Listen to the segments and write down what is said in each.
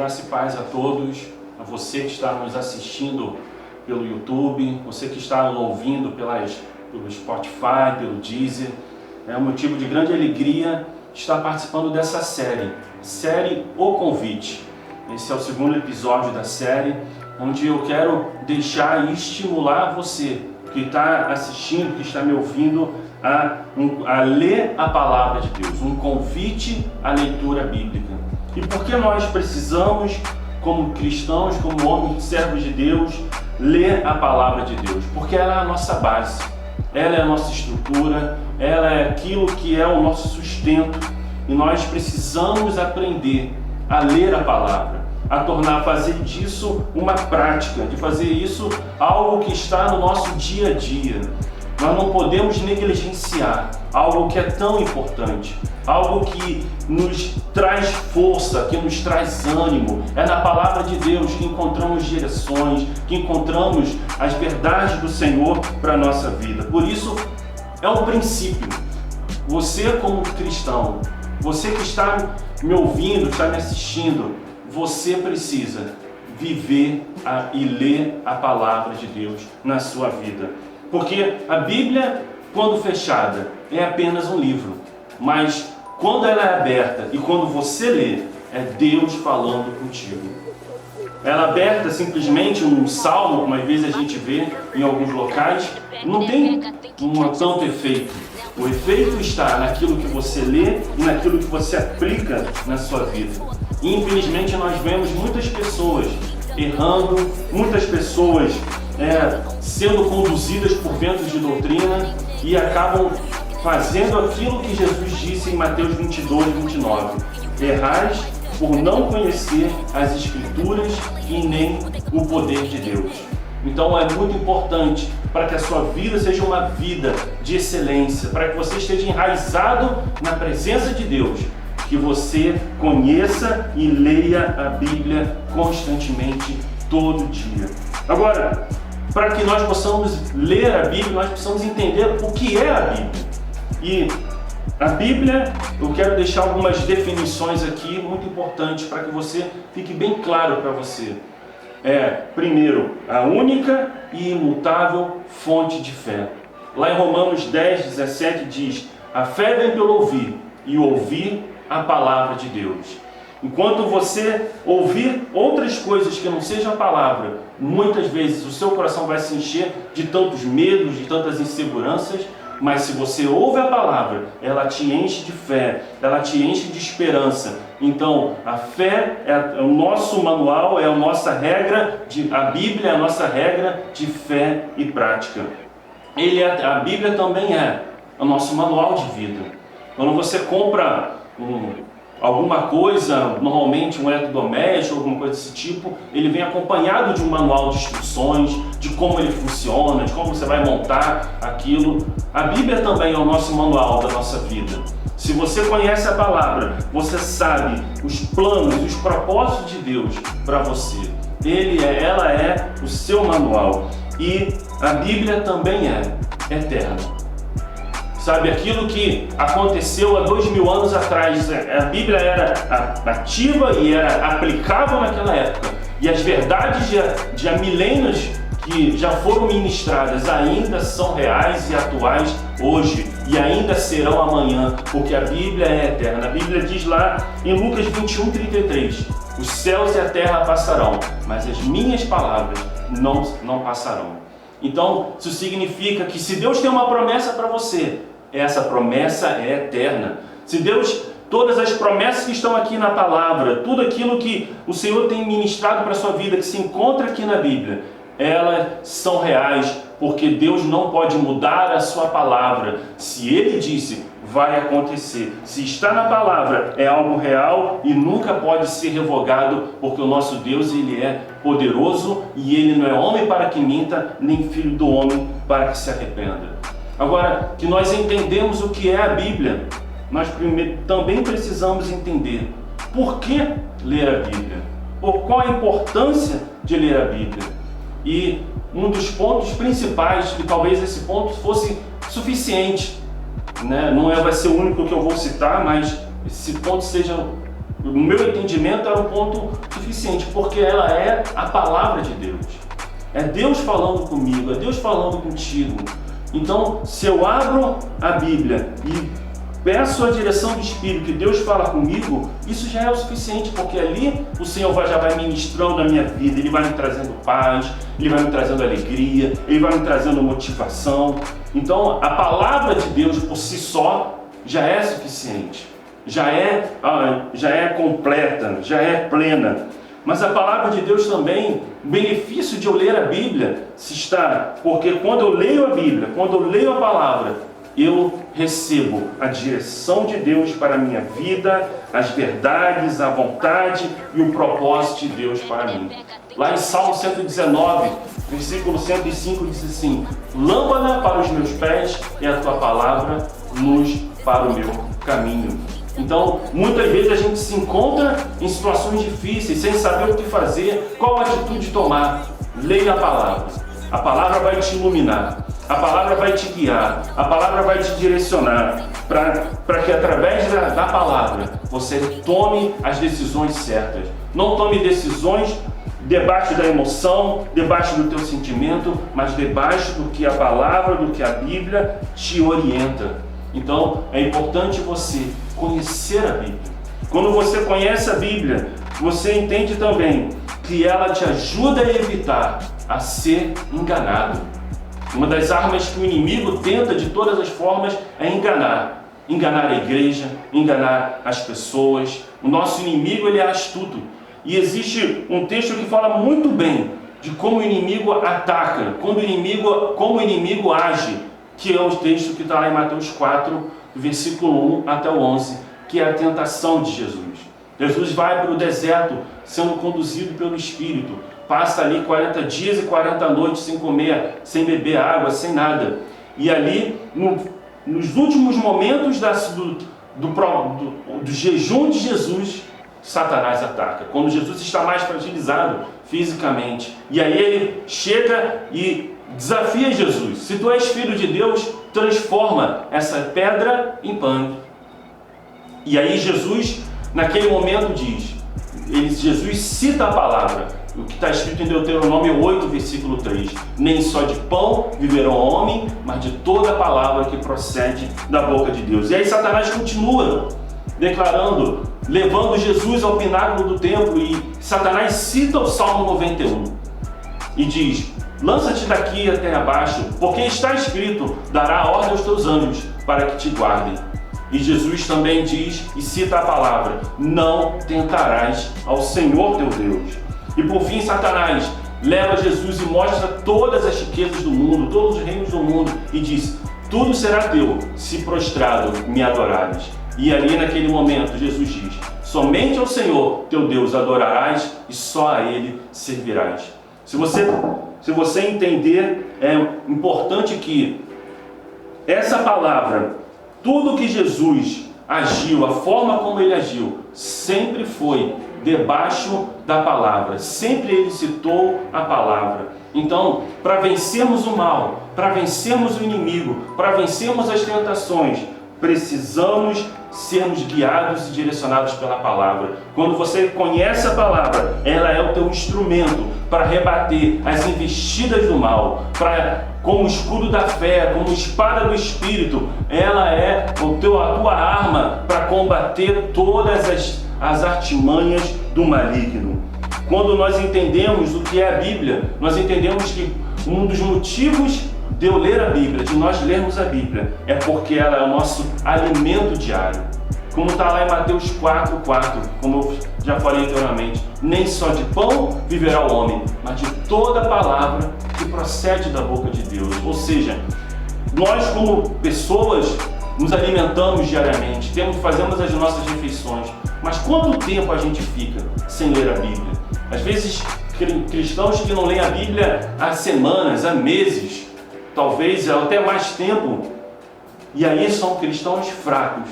Graça e paz a todos, a você que está nos assistindo pelo YouTube, você que está nos ouvindo pelo Spotify, pelo Deezer. É um motivo de grande alegria estar participando dessa série O Convite. Esse é o segundo episódio da série, onde eu quero deixar e estimular você que está assistindo, que está me ouvindo, a ler a palavra de Deus, um convite à leitura bíblica. E por que nós precisamos, como cristãos, como homens, servos de Deus, ler a palavra de Deus? Porque ela é a nossa base, ela é a nossa estrutura, ela é aquilo que é o nosso sustento, e nós precisamos aprender a ler a palavra, a fazer disso uma prática, de fazer isso algo que está no nosso dia a dia. Nós não podemos negligenciar algo que é tão importante, algo que nos traz força, que nos traz ânimo. É na palavra de Deus que encontramos direções, que encontramos as verdades do Senhor para a nossa vida. Por isso, é um princípio. Você como cristão, você que está me ouvindo, está me assistindo, você precisa viver e ler a palavra de Deus na sua vida. Porque a Bíblia, quando fechada, é apenas um livro. Mas quando ela é aberta e quando você lê, é Deus falando contigo. Ela aberta simplesmente um salmo, como às vezes a gente vê em alguns locais, não tem tanto efeito. O efeito está naquilo que você lê e naquilo que você aplica na sua vida. E infelizmente nós vemos muitas pessoas errando, muitas pessoas sendo conduzidas por ventos de doutrina e acabam fazendo aquilo que Jesus disse em Mateus 22, 29. Errais por não conhecer as Escrituras e nem o poder de Deus. Então é muito importante para que a sua vida seja uma vida de excelência, para que você esteja enraizado na presença de Deus, que você conheça e leia a Bíblia constantemente, todo dia. Agora, para que nós possamos ler a Bíblia, nós precisamos entender o que é a Bíblia. E a Bíblia, eu quero deixar algumas definições aqui muito importantes para que você fique bem claro para você. Primeiro, a única e imutável fonte de fé. Lá em Romanos 10, 17 diz: a fé vem pelo ouvir, e ouvir a palavra de Deus. Enquanto você ouvir outras coisas que não sejam a palavra, muitas vezes o seu coração vai se encher de tantos medos, de tantas inseguranças, mas se você ouve a palavra, ela te enche de fé, ela te enche de esperança. Então, a fé é o nosso manual, é a nossa regra, a Bíblia é a nossa regra de fé e prática. A Bíblia também é o nosso manual de vida. Quando você compra alguma coisa, normalmente um eletrodoméstico, alguma coisa desse tipo, ele vem acompanhado de um manual de instruções, de como ele funciona, de como você vai montar aquilo. A Bíblia também é o nosso manual da nossa vida. Se você conhece a palavra, você sabe os planos, os propósitos de Deus para você. Ela é o seu manual. E a Bíblia também é eterna. Sabe, aquilo que aconteceu há 2000 anos atrás, a Bíblia era ativa e era aplicável naquela época. E as verdades de há milênios que já foram ministradas ainda são reais e atuais hoje. E ainda serão amanhã, porque a Bíblia é eterna. A Bíblia diz lá em Lucas 21, 33, os céus e a terra passarão, mas as minhas palavras não passarão. Então, isso significa que se Deus tem uma promessa para você, essa promessa é eterna. Se Deus, todas as promessas que estão aqui na palavra, tudo aquilo que o Senhor tem ministrado para a sua vida, que se encontra aqui na Bíblia, elas são reais, porque Deus não pode mudar a sua palavra. Se Ele disse, vai acontecer. Se está na palavra, é algo real e nunca pode ser revogado, porque o nosso Deus, Ele é poderoso e Ele não é homem para que minta, nem filho do homem para que se arrependa. Agora, que nós entendemos o que é a Bíblia, nós também precisamos entender por que ler a Bíblia, qual a importância de ler a Bíblia. E um dos pontos principais, que talvez esse ponto fosse suficiente, né? Não vai ser o único que eu vou citar, mas esse ponto seja, no meu entendimento, era um ponto suficiente suficiente, porque ela é a palavra de Deus. É Deus falando comigo, é Deus falando contigo. Então, se eu abro a Bíblia e peço a direção do Espírito, que Deus fala comigo, isso já é o suficiente, porque ali o Senhor já vai ministrando a minha vida, Ele vai me trazendo paz, Ele vai me trazendo alegria, Ele vai me trazendo motivação. Então, a palavra de Deus por si só já é suficiente, já é completa, já é plena. Mas a palavra de Deus também, o benefício de eu ler a Bíblia, porque quando eu leio a Bíblia, quando eu leio a palavra, eu recebo a direção de Deus para a minha vida, as verdades, a vontade e o propósito de Deus para mim. Lá em Salmo 119, versículo 105, diz assim: lâmpada para os meus pés e a tua palavra, luz para o meu caminho. Então, muitas vezes a gente se encontra em situações difíceis, sem saber o que fazer, qual atitude tomar. Leia a palavra. A palavra vai te iluminar. A palavra vai te guiar. A palavra vai te direcionar para que através da palavra você tome as decisões certas. Não tome decisões debaixo da emoção, debaixo do teu sentimento, mas debaixo do que a palavra, do que a Bíblia te orienta. Então, é importante você conhecer a Bíblia. Quando você conhece a Bíblia, você entende também que ela te ajuda a evitar a ser enganado. Uma das armas que o inimigo tenta de todas as formas é enganar. Enganar a igreja, enganar as pessoas. O nosso inimigo, ele é astuto. E existe um texto que fala muito bem de como o inimigo ataca, como o inimigo age, que é o texto que está lá em Mateus 4, versículo 1 até o 11, que é a tentação de Jesus. Jesus vai para o deserto sendo conduzido pelo Espírito, passa ali 40 dias e 40 noites sem comer, sem beber água, sem nada. E ali, nos últimos momentos do jejum de Jesus, Satanás ataca. Quando Jesus está mais fragilizado fisicamente. E aí ele chega e desafia Jesus: se tu és filho de Deus, transforma essa pedra em pão. E aí Jesus, naquele momento, Jesus cita a palavra, o que está escrito em Deuteronômio 8, versículo 3. Nem só de pão viverá o homem, mas de toda a palavra que procede da boca de Deus. E aí Satanás continua declarando, levando Jesus ao pináculo do templo, e Satanás cita o Salmo 91 e diz: lança-te daqui até abaixo, porque está escrito: dará ordem aos teus anjos para que te guardem. E Jesus também diz e cita a palavra: não tentarás ao Senhor teu Deus. E por fim, Satanás leva Jesus e mostra todas as riquezas do mundo, todos os reinos do mundo, e diz: tudo será teu, se prostrado me adorares. E ali naquele momento Jesus diz: somente ao Senhor teu Deus adorarás e só a Ele servirás. Se você entender, é importante que essa palavra, tudo que Jesus agiu, a forma como Ele agiu, sempre foi debaixo da palavra, sempre Ele citou a palavra. Então, para vencermos o mal, para vencermos o inimigo, para vencermos as tentações, precisamos sermos guiados e direcionados pela palavra. Quando você conhece a palavra, ela é o teu instrumento para rebater as investidas do mal, como escudo da fé, como espada do Espírito, ela é a tua arma para combater todas as artimanhas do maligno. Quando nós entendemos o que é a Bíblia, nós entendemos que um dos motivos de eu ler a Bíblia, de nós lermos a Bíblia, é porque ela é o nosso alimento diário. Como está lá em Mateus 4:4, como eu já falei anteriormente: nem só de pão viverá o homem, mas de toda palavra que procede da boca de Deus. Ou seja, nós como pessoas nos alimentamos diariamente, fazemos as nossas refeições, mas quanto tempo a gente fica sem ler a Bíblia? Às vezes, cristãos que não leem a Bíblia há semanas, há meses, talvez até mais tempo, e aí são cristãos fracos,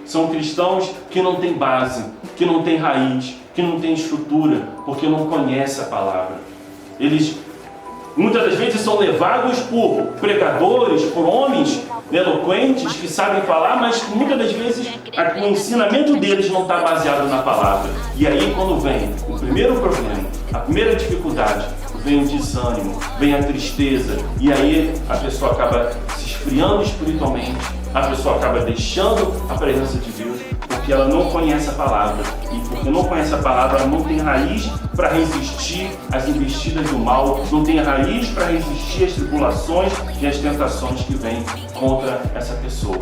são cristãos que não têm base, que não têm raiz, que não têm estrutura, porque não conhecem a palavra. Eles Muitas das vezes são levados por pregadores, por homens eloquentes que sabem falar, mas muitas das vezes o ensinamento deles não está baseado na palavra. E aí quando vem o primeiro problema, a primeira dificuldade, vem o desânimo, vem a tristeza, e aí a pessoa acaba se esfriando espiritualmente, a pessoa acaba deixando a presença de Deus, porque ela não conhece a palavra. E porque não conhece a palavra, ela não tem raiz para resistir às investidas do mal, não tem raiz para resistir às tribulações e às tentações que vêm contra essa pessoa.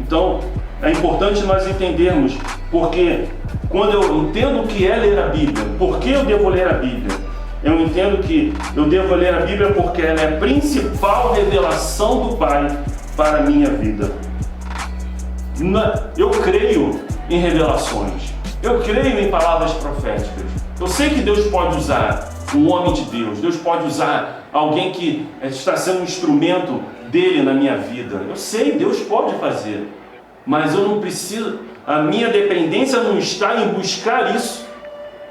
Então, é importante nós entendermos, porque quando eu entendo o que é ler a Bíblia, por que eu devo ler a Bíblia? Eu entendo que eu devo ler a Bíblia porque ela é a principal revelação do Pai para a minha vida. Eu creio em revelações, eu creio em palavras proféticas. Eu sei que Deus pode usar um homem de Deus, Deus pode usar alguém que está sendo um instrumento dele na minha vida. Eu sei, Deus pode fazer, mas eu não preciso, a minha dependência não está em buscar isso.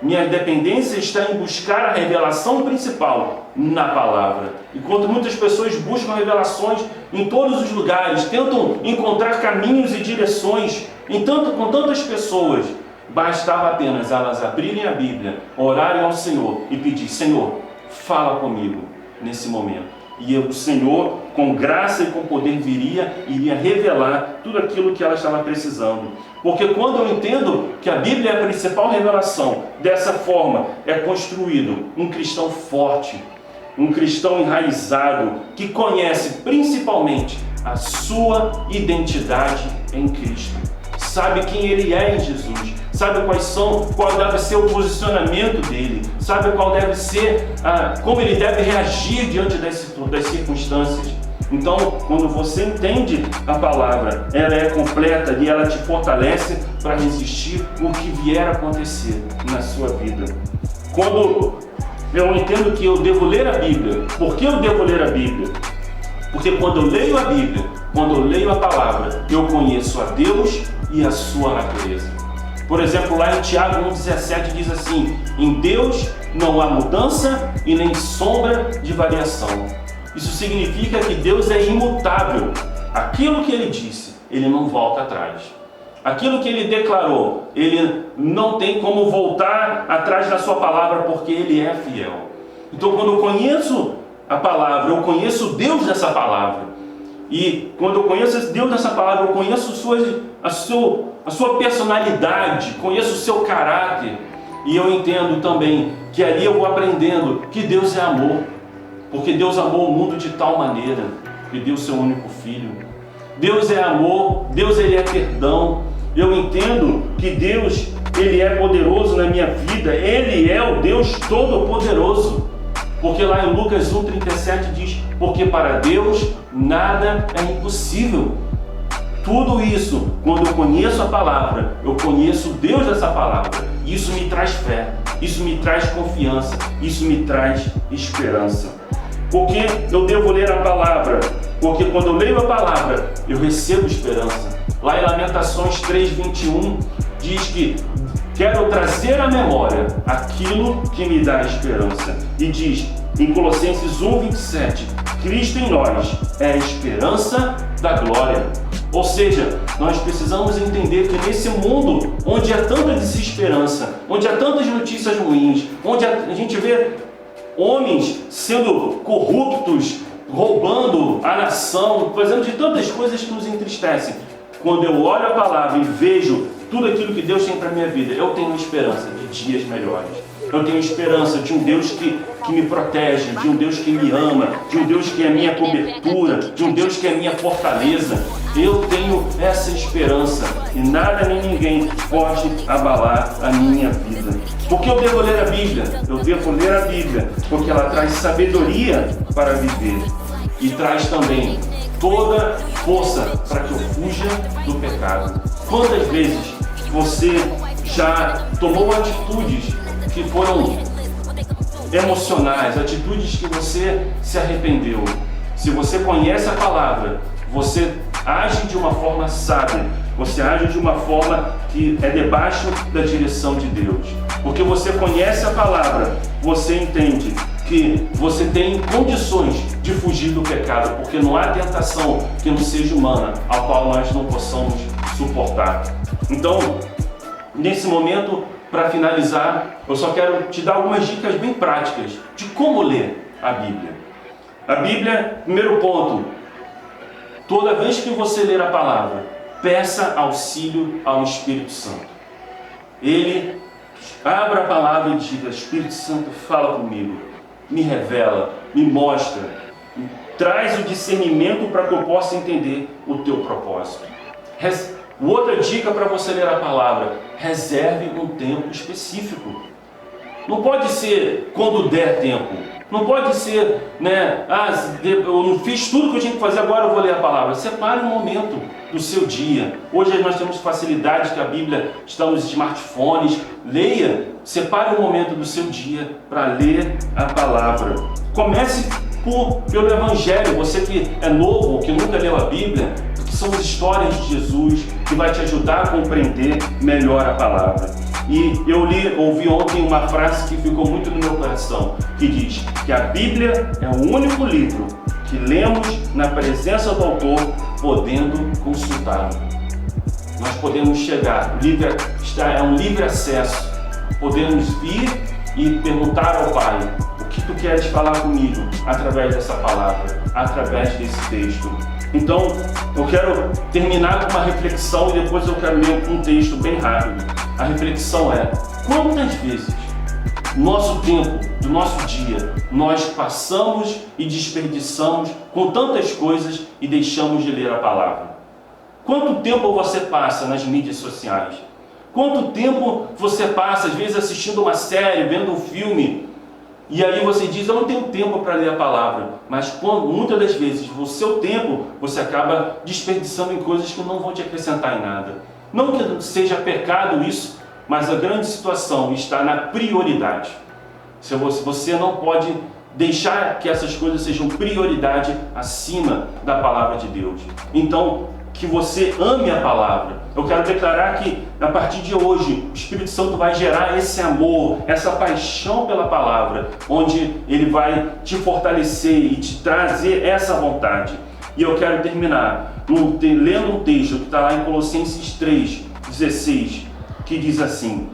Minha dependência está em buscar a revelação principal na palavra. Enquanto muitas pessoas buscam revelações em todos os lugares, tentam encontrar caminhos e direções com tantas pessoas, bastava apenas elas abrirem a Bíblia, orarem ao Senhor e pedir: Senhor, fala comigo nesse momento. E o Senhor, com graça e com poder, iria revelar tudo aquilo que ela estava precisando. Porque quando eu entendo que a Bíblia é a principal revelação, dessa forma é construído um cristão forte, um cristão enraizado, que conhece principalmente a sua identidade em Cristo. Sabe quem ele é em Jesus, sabe qual deve ser o posicionamento dele, sabe qual deve ser, como ele deve reagir diante das circunstâncias. Então, quando você entende a palavra, ela é completa e ela te fortalece para resistir o que vier a acontecer na sua vida. Quando eu entendo que eu devo ler a Bíblia, por que eu devo ler a Bíblia? Porque quando eu leio a Bíblia, quando eu leio a palavra, eu conheço a Deus e a sua natureza. Por exemplo, lá em Tiago 1,17 diz assim: em Deus não há mudança e nem sombra de variação. Isso significa que Deus é imutável. Aquilo que Ele disse, Ele não volta atrás. Aquilo que Ele declarou, Ele não tem como voltar atrás da sua palavra, porque Ele é fiel. Então, quando eu conheço a palavra, eu conheço Deus dessa palavra. E quando eu conheço Deus dessa palavra, eu conheço a sua personalidade, conheço o seu caráter. E eu entendo também que ali eu vou aprendendo que Deus é amor. Porque Deus amou o mundo de tal maneira que deu seu único filho. Deus é amor, Deus ele é perdão. Eu entendo que Deus ele é poderoso na minha vida, Ele é o Deus Todo-Poderoso. Porque lá em Lucas 1,37 diz: porque para Deus nada é impossível. Tudo isso, quando eu conheço a palavra, eu conheço Deus dessa palavra. Isso me traz fé, isso me traz confiança, isso me traz esperança. Porque eu devo ler a palavra? Porque quando eu leio a palavra, eu recebo esperança. Lá em Lamentações 3,21 diz que quero trazer à memória aquilo que me dá esperança. E diz em Colossenses 1,27, Cristo em nós é a esperança da glória. Ou seja, nós precisamos entender que nesse mundo onde há tanta desesperança, onde há tantas notícias ruins, onde a gente vê homens sendo corruptos, roubando a nação, fazendo de tantas coisas que nos entristecem, quando eu olho a palavra e vejo tudo aquilo que Deus tem para a minha vida, eu tenho esperança de dias melhores. Eu tenho esperança de um Deus que me protege, de um Deus que me ama, de um Deus que é minha cobertura, de um Deus que é minha fortaleza. Eu tenho essa esperança e nada nem ninguém pode abalar a minha vida. Por que eu devo ler a Bíblia? Eu devo ler a Bíblia porque ela traz sabedoria para viver e traz também toda força para que eu fuja do pecado. Quantas vezes você já tomou atitudes que foram emocionais, atitudes que você se arrependeu? Se você conhece a palavra, você age de uma forma sábia você age de uma forma que é debaixo da direção de Deus. Porque você conhece a palavra, você entende que você tem condições de fugir do pecado, porque não há tentação que não seja humana, a qual nós não possamos suportar. Então, nesse momento, para finalizar, eu só quero te dar algumas dicas bem práticas de como ler a Bíblia. A Bíblia, primeiro ponto, toda vez que você ler a palavra, peça auxílio ao Espírito Santo. Ele abra a palavra e diga: Espírito Santo, fala comigo, me revela, me mostra, traz o discernimento para que eu possa entender o teu propósito. Outra dica para você ler a palavra: reserve um tempo específico. Não pode ser quando der tempo. Não pode ser, eu não fiz tudo que eu tinha que fazer, agora eu vou ler a palavra. Separe um momento do seu dia. Hoje nós temos facilidades que a Bíblia está nos smartphones. Leia, separe um momento do seu dia para ler a palavra. Comece pelo Evangelho. Você que é novo, que nunca leu a Bíblia, que são as histórias de Jesus, que vai te ajudar a compreender melhor a palavra. E eu ouvi ontem uma frase que ficou muito no meu coração, que diz que a Bíblia é o único livro que lemos na presença do autor, podendo consultá-lo. Nós podemos chegar, é um livre acesso, podemos vir e perguntar ao Pai: o que tu queres falar comigo através dessa palavra, através desse texto? Então, eu quero terminar com uma reflexão e depois eu quero ler um texto bem rápido. A reflexão é: quantas vezes nosso tempo, do nosso dia, nós passamos e desperdiçamos com tantas coisas e deixamos de ler a palavra? Quanto tempo você passa nas mídias sociais? Quanto tempo você passa, às vezes, assistindo uma série, vendo um filme, e aí você diz: eu não tenho tempo para ler a palavra. Mas muitas das vezes o seu tempo você acaba desperdiçando em coisas que não vão te acrescentar em nada. Não que seja pecado isso, mas a grande situação está na prioridade. Você não pode deixar que essas coisas sejam prioridade acima da palavra de Deus. Então, que você ame a palavra. Eu quero declarar que a partir de hoje o Espírito Santo vai gerar esse amor, essa paixão pela palavra, onde ele vai te fortalecer e te trazer essa vontade. E eu quero terminar lendo um texto que está lá em Colossenses 3:16, que diz assim: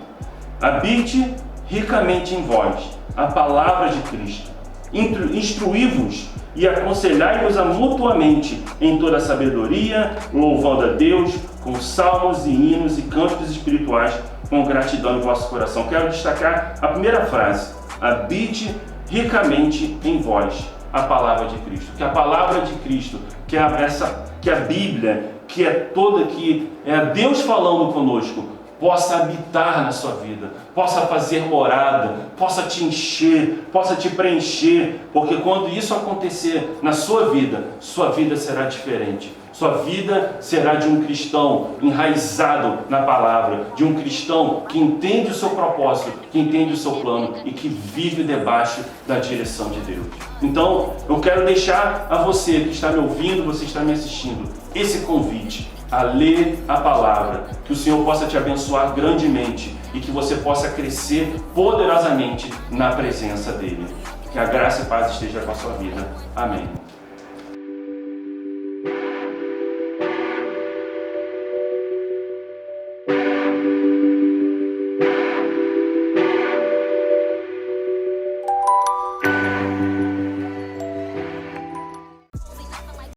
habite ricamente em vós a palavra de Cristo, instruí-vos e aconselhai-vos mutuamente em toda a sabedoria, louvando a Deus com salmos e hinos e cânticos espirituais, com gratidão em vosso coração. Quero destacar a primeira frase: habite ricamente em vós a palavra de Cristo. Que a palavra de Cristo, que a Bíblia, que é Deus falando conosco, possa habitar na sua vida, possa fazer morada, possa te encher, possa te preencher, porque quando isso acontecer na sua vida será diferente. Sua vida será de um cristão enraizado na palavra, de um cristão que entende o seu propósito, que entende o seu plano e que vive debaixo da direção de Deus. Então, eu quero deixar a você que está me ouvindo, você está me assistindo, esse convite a ler a palavra, que o Senhor possa te abençoar grandemente e que você possa crescer poderosamente na presença dEle. Que a graça e a paz esteja com a sua vida. Amém.